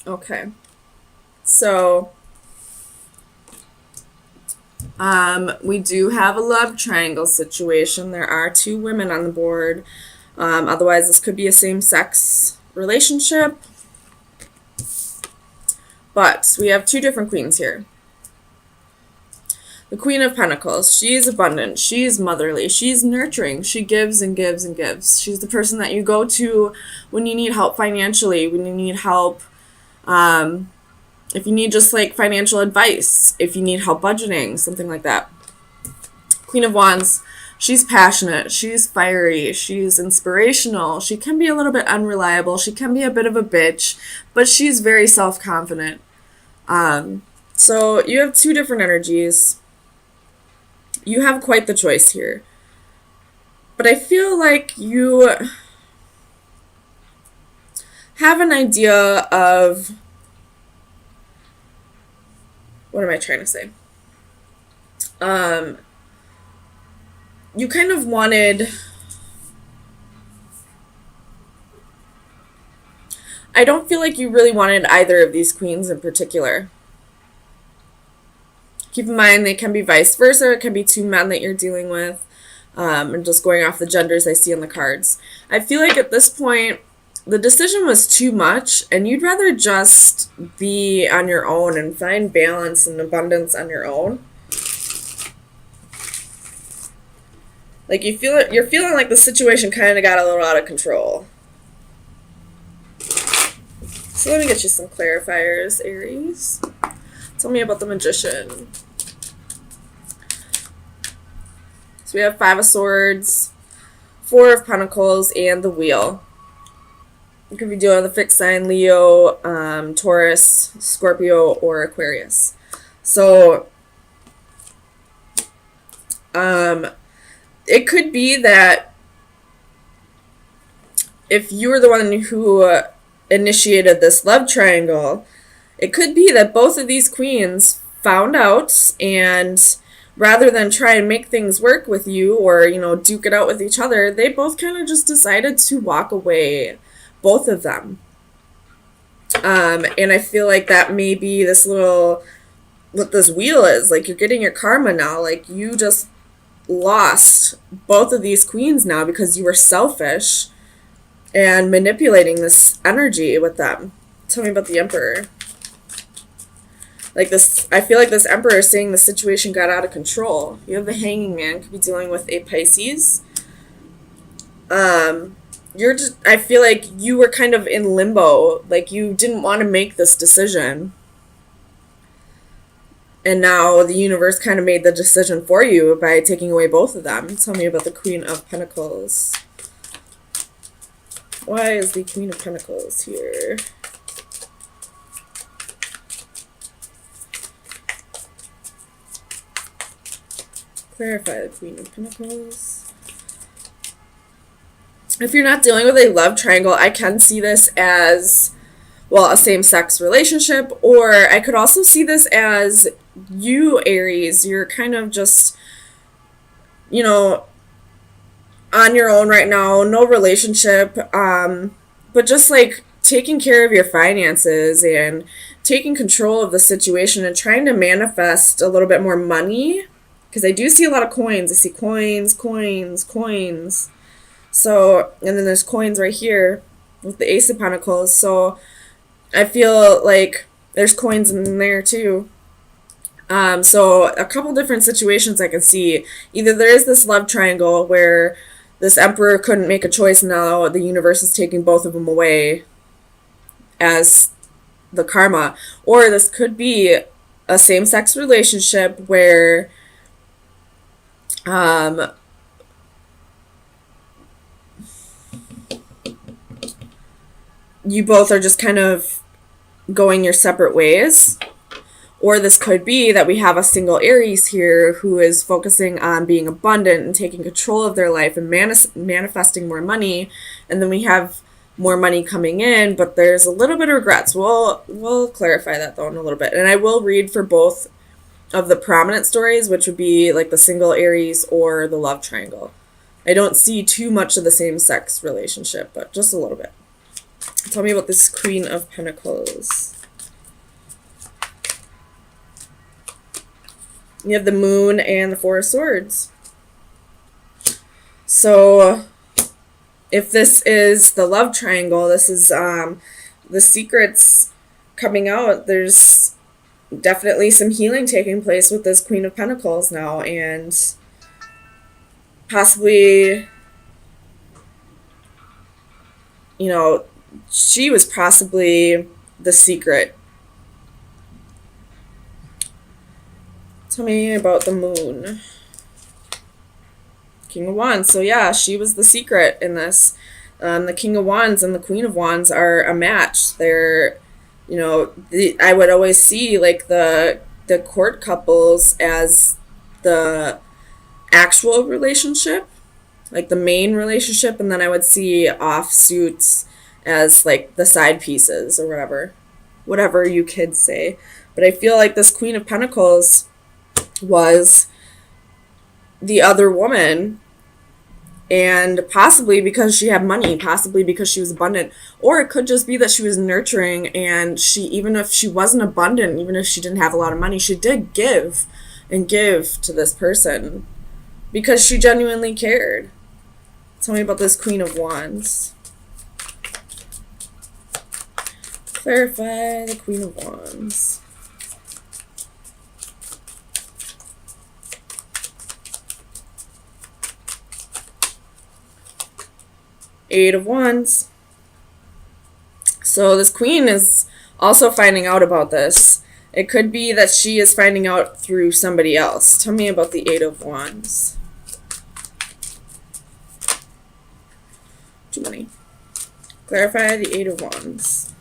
Okay. So, we do have a love triangle situation. There are two women on the board. Otherwise, this could be a same-sex relationship. But we have two different queens here. The Queen of Pentacles, she's abundant, she's motherly, she's nurturing, she gives and gives and gives. She's the person that you go to when you need help financially, when you need help, if you need just like financial advice, if you need help budgeting, something like that. Queen of Wands, she's passionate, she's fiery, she's inspirational, she can be a little bit unreliable, she can be a bit of a bitch, but she's very self-confident. So you have two different energies. You have quite the choice here. But I feel like you have an idea of, what am I trying to say? You kind of wanted, I don't feel like you really wanted either of these queens in particular. Keep in mind, they can be vice versa. It can be two men that you're dealing with. And just going off the genders I see on the cards. I feel like at this point, the decision was too much, and you'd rather just be on your own and find balance and abundance on your own. Like you're feeling like the situation kind of got a little out of control. So let me get you some clarifiers, Aries. Tell me about the Magician. So we have Five of Swords, Four of Pentacles, and the Wheel. You could be dealing with a fixed sign, Leo, Taurus, Scorpio, or Aquarius. So, it could be that if you were the one who initiated this love triangle, it could be that both of these queens found out, and rather than try and make things work with you or, duke it out with each other, they both kind of just decided to walk away, both of them. And I feel like that may be what this wheel is. Like, you're getting your karma now. Like, you just lost both of these queens now because you were selfish and manipulating this energy with them. Tell me about the Emperor. Like this, I feel like this Emperor is saying the situation got out of control. You have the Hanging Man, could be dealing with a Pisces. I feel like you were kind of in limbo. Like, you didn't want to make this decision. And now the universe kind of made the decision for you by taking away both of them. Tell me about the Queen of Pentacles. Why is the Queen of Pentacles here? Clarify the Queen of Pentacles. If you're not dealing with a love triangle, I can see this as, well, a same-sex relationship, or I could also see this as you, Aries. You're kind of just, on your own right now, no relationship, but just like taking care of your finances and taking control of the situation and trying to manifest a little bit more money. Because I do see a lot of coins. I see coins, coins, coins. So, and then there's coins right here with the Ace of Pentacles. So I feel like there's coins in there too. So a couple different situations I can see. Either there is this love triangle where this Emperor couldn't make a choice, and now the universe is taking both of them away as the karma. Or this could be a same-sex relationship where you both are just kind of going your separate ways. Or this could be that we have a single Aries here who is focusing on being abundant and taking control of their life and manifesting more money. And then we have more money coming in, but there's a little bit of regrets. We'll clarify that though in a little bit. And I will read for both of the prominent stories, which would be like the single Aries or the love triangle. I don't see too much of the same-sex relationship, but just a little bit. Tell me about this Queen of Pentacles. You have the Moon and the Four of Swords. So if this is the love triangle, this is the secrets coming out. There's definitely some healing taking place with this Queen of Pentacles now, and possibly, you know, she was possibly the secret. Tell me about the Moon. King of Wands. So yeah, she was the secret in this. The King of Wands and the Queen of Wands are a match. They're, I would always see like the court couples as the actual relationship, like the main relationship, and then I would see offsuits as like the side pieces or whatever you kids say. But I feel like this Queen of Pentacles was the other woman, and possibly because she had money, possibly because she was abundant, or it could just be that she was nurturing, and she, even if she wasn't abundant, even if she didn't have a lot of money, she did give and give to this person because she genuinely cared. Tell me about this Queen of Wands. Clarify the Queen of Wands. Eight of Wands. So this queen is also finding out about this. It could be that she is finding out through somebody else. Tell me about the Eight of Wands. Too many. Clarify the Eight of Wands.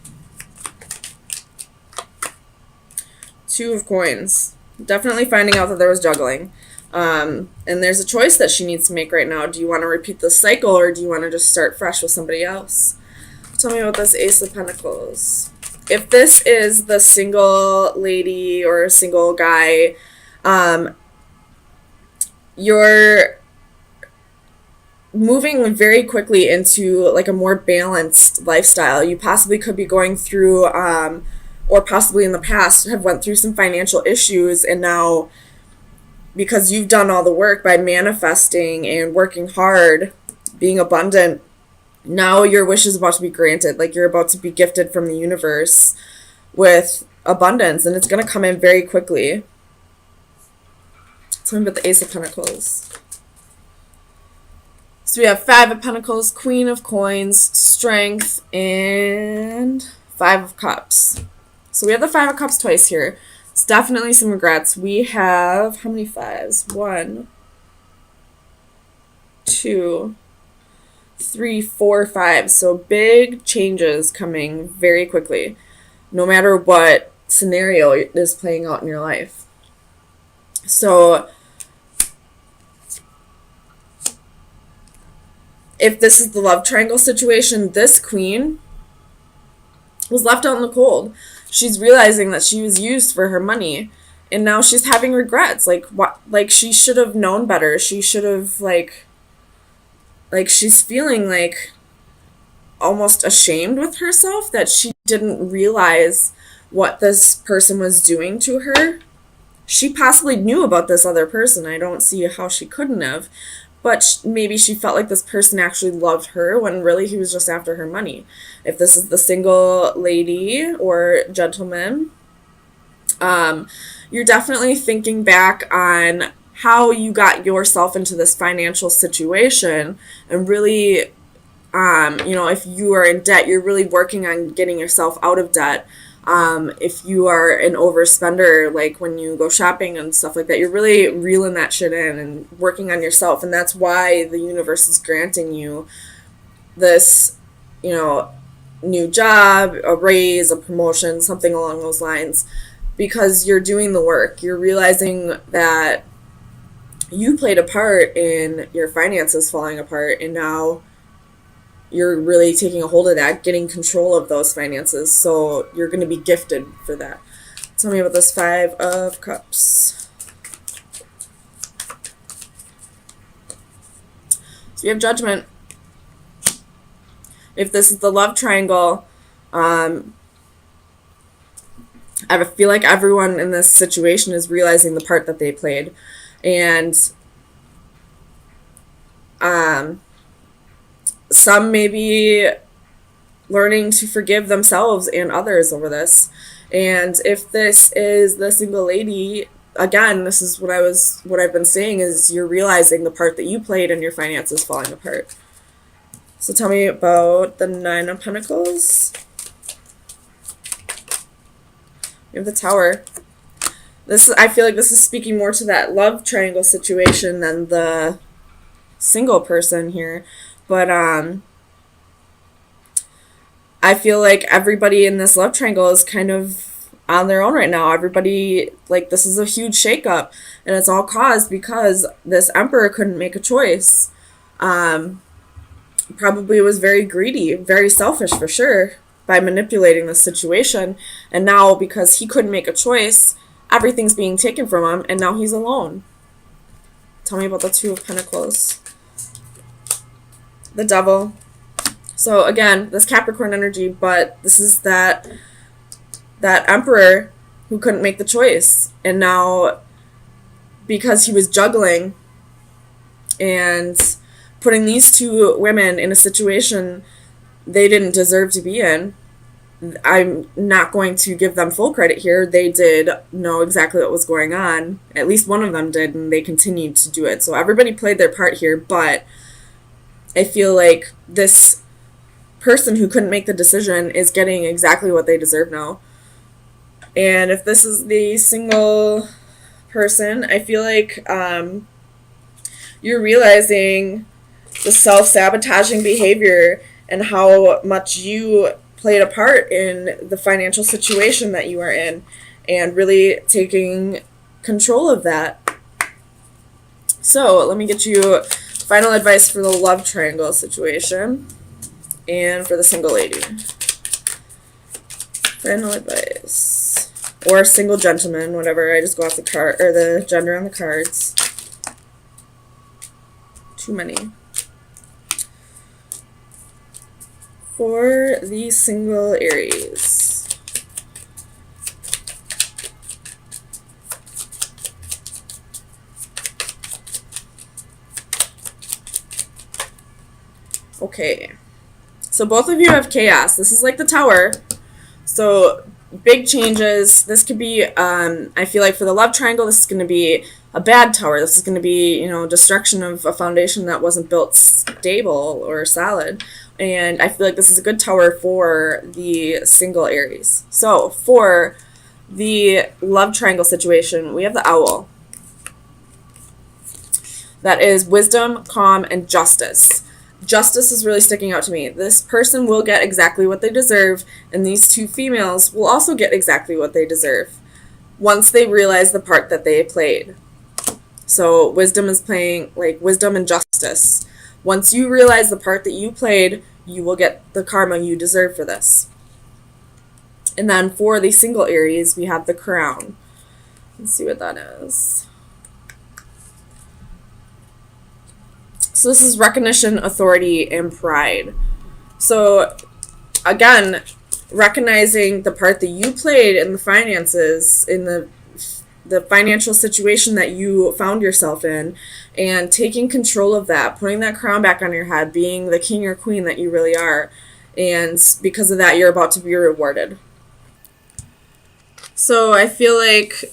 Two of Coins. Definitely finding out that there was juggling. And there's a choice that she needs to make right now. Do you want to repeat the cycle, or do you want to just start fresh with somebody else? Tell me about this Ace of Pentacles. If this is the single lady or a single guy, you're moving very quickly into like a more balanced lifestyle. You possibly could be going through, or possibly in the past have went through some financial issues, and now, because you've done all the work by manifesting and working hard, being abundant, now your wish is about to be granted. Like, you're about to be gifted from the universe with abundance, and it's going to come in very quickly. Tell me about the Ace of Pentacles. So we have Five of Pentacles, Queen of Coins, Strength, and Five of Cups. So we have the Five of Cups twice here. It's definitely some regrets. We have, how many fives? 1, 2, 3, 4, 5. So big changes coming very quickly, no matter what scenario is playing out in your life. So if this is the love triangle situation, this queen was left out in the cold. She's realizing that she was used for her money, and now she's having regrets. Like, what? Like, she should have known better. She should have, like she's feeling like almost ashamed with herself that she didn't realize what this person was doing to her. She possibly knew about this other person. I don't see how she couldn't have. But maybe she felt like this person actually loved her when really he was just after her money. If this is the single lady or gentleman, you're definitely thinking back on how you got yourself into this financial situation, and really, if you are in debt, you're really working on getting yourself out of debt. If you are an overspender, like when you go shopping and stuff like that, you're really reeling that shit in and working on yourself. And that's why the universe is granting you this, new job, a raise, a promotion, something along those lines, because you're doing the work. You're realizing that you played a part in your finances falling apart, and now you're really taking a hold of that, getting control of those finances. So you're going to be gifted for that. Tell me about this Five of Cups. So you have Judgment. If this is the love triangle, I feel like everyone in this situation is realizing the part that they played. And some may be learning to forgive themselves and others over this. And if this is the single lady, again, this is what I've been saying is you're realizing the part that you played in your finances falling apart. So tell me about the Nine of Pentacles. You have the Tower. I feel like this is speaking more to that love triangle situation than the single person here. But I feel like everybody in this love triangle is kind of on their own right now. Everybody, like, this is a huge shakeup, and it's all caused because this Emperor couldn't make a choice. Probably was very greedy, very selfish for sure, by manipulating the situation. And now, because he couldn't make a choice, everything's being taken from him, and now he's alone. Tell me about the Two of Pentacles. The Devil. So again, this Capricorn energy, but this is that Emperor who couldn't make the choice. And now, because he was juggling and putting these two women in a situation they didn't deserve to be in, I'm not going to give them full credit here. They did know exactly what was going on. At least one of them did, and they continued to do it. So everybody played their part here, but I feel like this person who couldn't make the decision is getting exactly what they deserve now. And if this is the single person, I feel like you're realizing the self-sabotaging behavior and how much you played a part in the financial situation that you are in, and really taking control of that. So let me get you final advice for the love triangle situation and for the single lady. Final advice. Or single gentleman, whatever. I just go off the card, or the gender on the cards. Too many. For the single Aries. Okay. So both of you have chaos. This is like the Tower. So big changes. This could be, I feel like for the love triangle, this is going to be a bad Tower. This is going to be, destruction of a foundation that wasn't built stable or solid. And I feel like this is a good Tower for the single Aries. So for the love triangle situation, we have the Owl. That is wisdom, calm, and justice. Justice is really sticking out to me. This person will get exactly what they deserve, and these two females will also get exactly what they deserve once they realize the part that they played. So wisdom is playing like wisdom and justice. Once you realize the part that you played, you will get the karma you deserve for this. And then for the single Aries, we have the Crown. Let's see what that is. So this is recognition, authority, and pride. So again, recognizing the part that you played in the finances, in the financial situation that you found yourself in, and taking control of that, putting that crown back on your head, being the king or queen that you really are. And because of that, you're about to be rewarded. So I feel like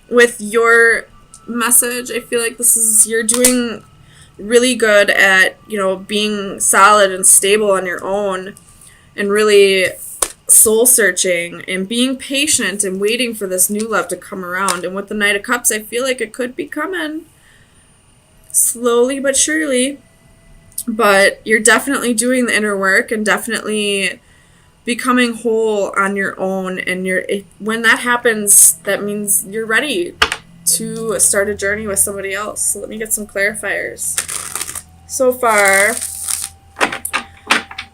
with your message, I feel like you're doing really good at, being solid and stable on your own, and really soul searching and being patient and waiting for this new love to come around. And with the Knight of Cups, I feel like it could be coming slowly but surely. But you're definitely doing the inner work and definitely becoming whole on your own. And when that happens, that means you're ready to start a journey with somebody else. So let me get some clarifiers. So far,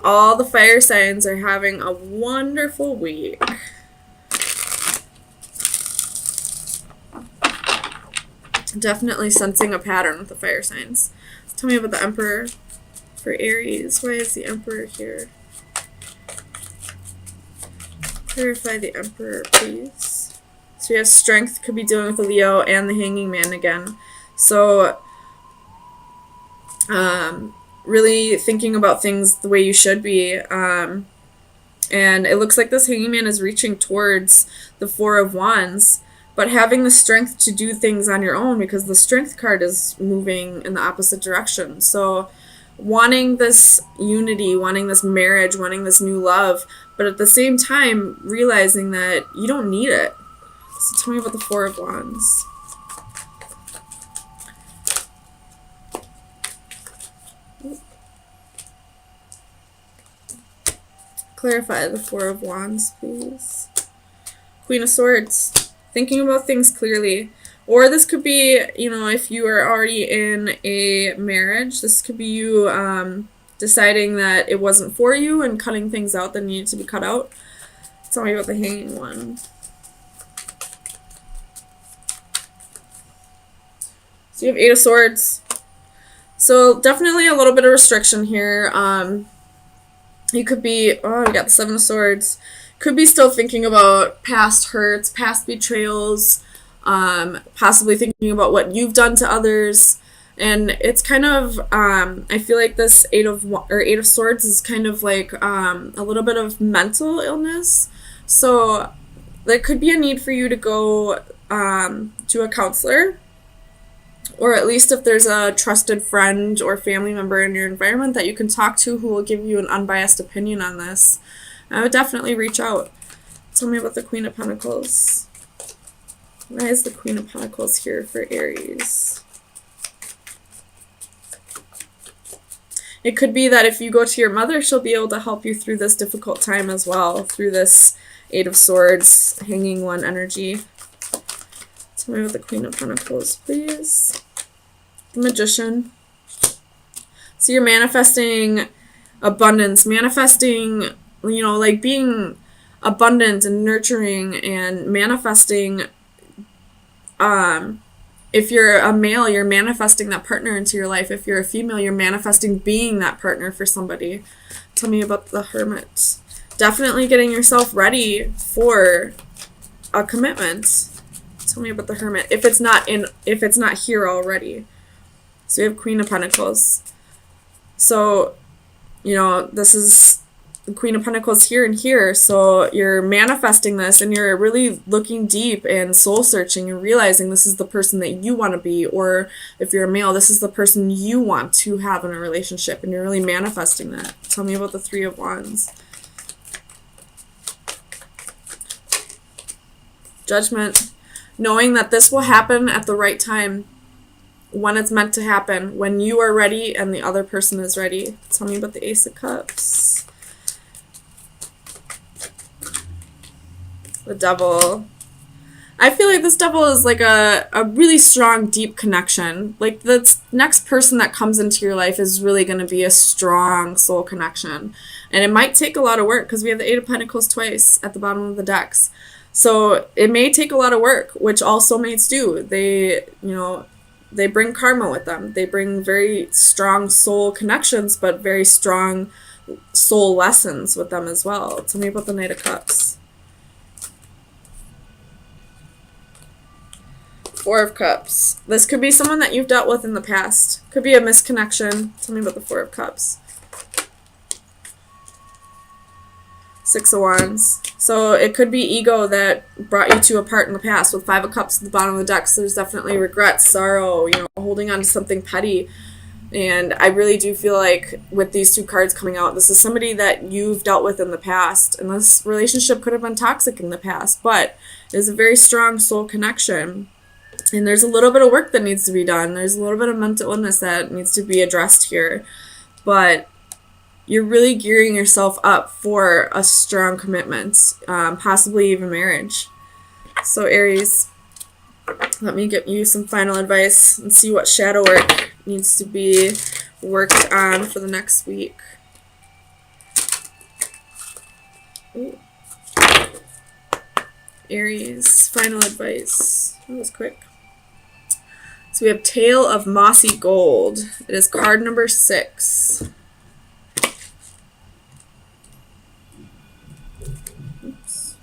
all the fire signs are having a wonderful week. Definitely sensing a pattern with the fire signs. Tell me about the Emperor for Aries. Why is the Emperor here? Clarify the Emperor, please. So we have Strength, could be dealing with the Leo, and the Hanging Man again. So, really thinking about things the way you should be. And it looks like this Hanging Man is reaching towards the Four of Wands, but having the strength to do things on your own, because the Strength card is moving in the opposite direction. So wanting this unity, wanting this marriage, wanting this new love, but at the same time realizing that you don't need it. So tell me about the Four of Wands. Clarify the Four of Wands, please. Queen of Swords. Thinking about things clearly. Or this could be, you know, if you are already in a marriage, this could be you deciding that it wasn't for you and cutting things out that needed to be cut out. Tell me about the Hanging one. So you have Eight of Swords. So definitely a little bit of restriction here. You could be, oh, you got the Seven of Swords. Could be still thinking about past hurts, past betrayals, possibly thinking about what you've done to others. And it's kind of, I feel like this Eight of Swords is kind of like a little bit of mental illness. So there could be a need for you to go to a counselor, or at least if there's a trusted friend or family member in your environment that you can talk to who will give you an unbiased opinion on this. I would definitely reach out. Tell me about the Queen of Pentacles. Why is the Queen of Pentacles here for Aries? It could be that if you go to your mother, she'll be able to help you through this difficult time as well, through this Eight of Swords, Hanging One energy. Tell me about the Queen of Pentacles, please. The Magician. So you're manifesting abundance, manifesting, you know, like being abundant and nurturing and manifesting. If you're a male, you're manifesting that partner into your life. If you're a female, you're manifesting being that partner for somebody. Tell me about the Hermit. Definitely getting yourself ready for a commitment. Tell me about the Hermit. If it's not here already. So we have Queen of Pentacles. So, you know, this is the Queen of Pentacles here and here. So you're manifesting this and you're really looking deep and soul searching and realizing this is the person that you want to be. Or if you're a male, this is the person you want to have in a relationship, and you're really manifesting that. Tell me about the Three of Wands. Judgment. Knowing that this will happen at the right time, when it's meant to happen, when you are ready and the other person is ready. Tell me about the Ace of Cups. The Devil. I feel like this Devil is like a really strong, deep connection. Like the next person that comes into your life is really going to be a strong soul connection. And it might take a lot of work because we have the Eight of Pentacles twice at the bottom of the decks. So it may take a lot of work, which all soulmates do. They bring karma with them. They bring very strong soul connections, but very strong soul lessons with them as well. Tell me about the Knight of Cups. Four of Cups. This could be someone that you've dealt with in the past. Could be a misconnection. Tell me about the Four of Cups. Six of Wands. So it could be ego that brought you to a part in the past. With Five of Cups at the bottom of the deck, so there's definitely regret, sorrow, you know, holding on to something petty. And I really do feel like with these two cards coming out, this is somebody that you've dealt with in the past. And this relationship could have been toxic in the past, but it is a very strong soul connection. And there's a little bit of work that needs to be done. There's a little bit of mental illness that needs to be addressed here. But you're really gearing yourself up for a strong commitment, possibly even marriage. So Aries, let me give you some final advice and see what shadow work needs to be worked on for the next week. Ooh. Aries, final advice. That was quick. So we have Tale of Mossy Gold. It is card number 6. Oops.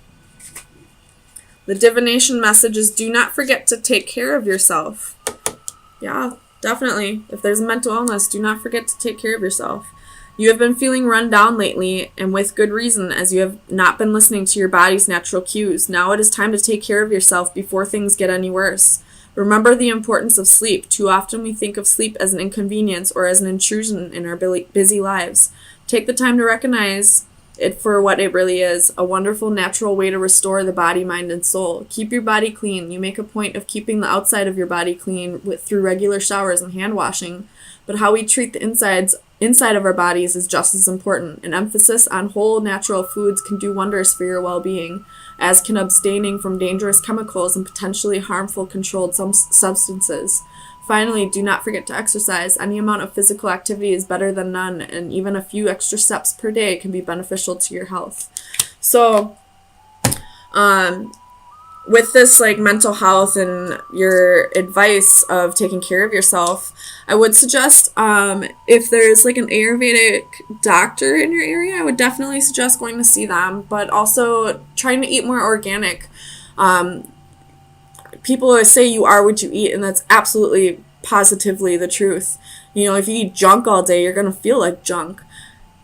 The divination message is do not forget to take care of yourself. Yeah, definitely. If there's a mental illness, do not forget to take care of yourself. You have been feeling run down lately, and with good reason, as you have not been listening to your body's natural cues. Now it is time to take care of yourself before things get any worse. Remember the importance of sleep. Too often we think of sleep as an inconvenience or as an intrusion in our busy lives. Take the time to recognize it for what it really is, a wonderful natural way to restore the body, mind, and soul. Keep your body clean. You make a point of keeping the outside of your body clean through regular showers and hand washing, but how we treat the inside of our bodies is just as important. An emphasis on whole natural foods can do wonders for your well-being, as can abstaining from dangerous chemicals and potentially harmful controlled substances. Finally, do not forget to exercise. Any amount of physical activity is better than none, and even a few extra steps per day can be beneficial to your health. So, with this like mental health and your advice of taking care of yourself, I would suggest if there's like an Ayurvedic doctor in your area, I would definitely suggest going to see them, but also trying to eat more organic. People always say you are what you eat, and that's absolutely positively the truth. You know, if you eat junk all day, you're going to feel like junk.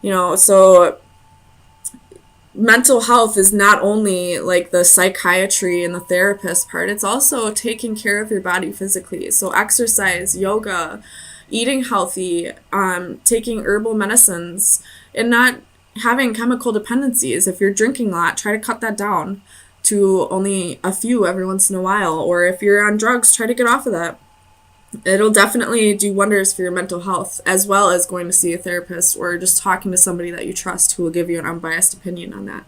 You know, so mental health is not only like the psychiatry and the therapist part, it's also taking care of your body physically. So exercise, yoga, eating healthy, taking herbal medicines, and not having chemical dependencies. If you're drinking a lot, try to cut that down to only a few every once in a while. Or if you're on drugs, try to get off of that. It'll definitely do wonders for your mental health, as well as going to see a therapist or just talking to somebody that you trust who will give you an unbiased opinion on that.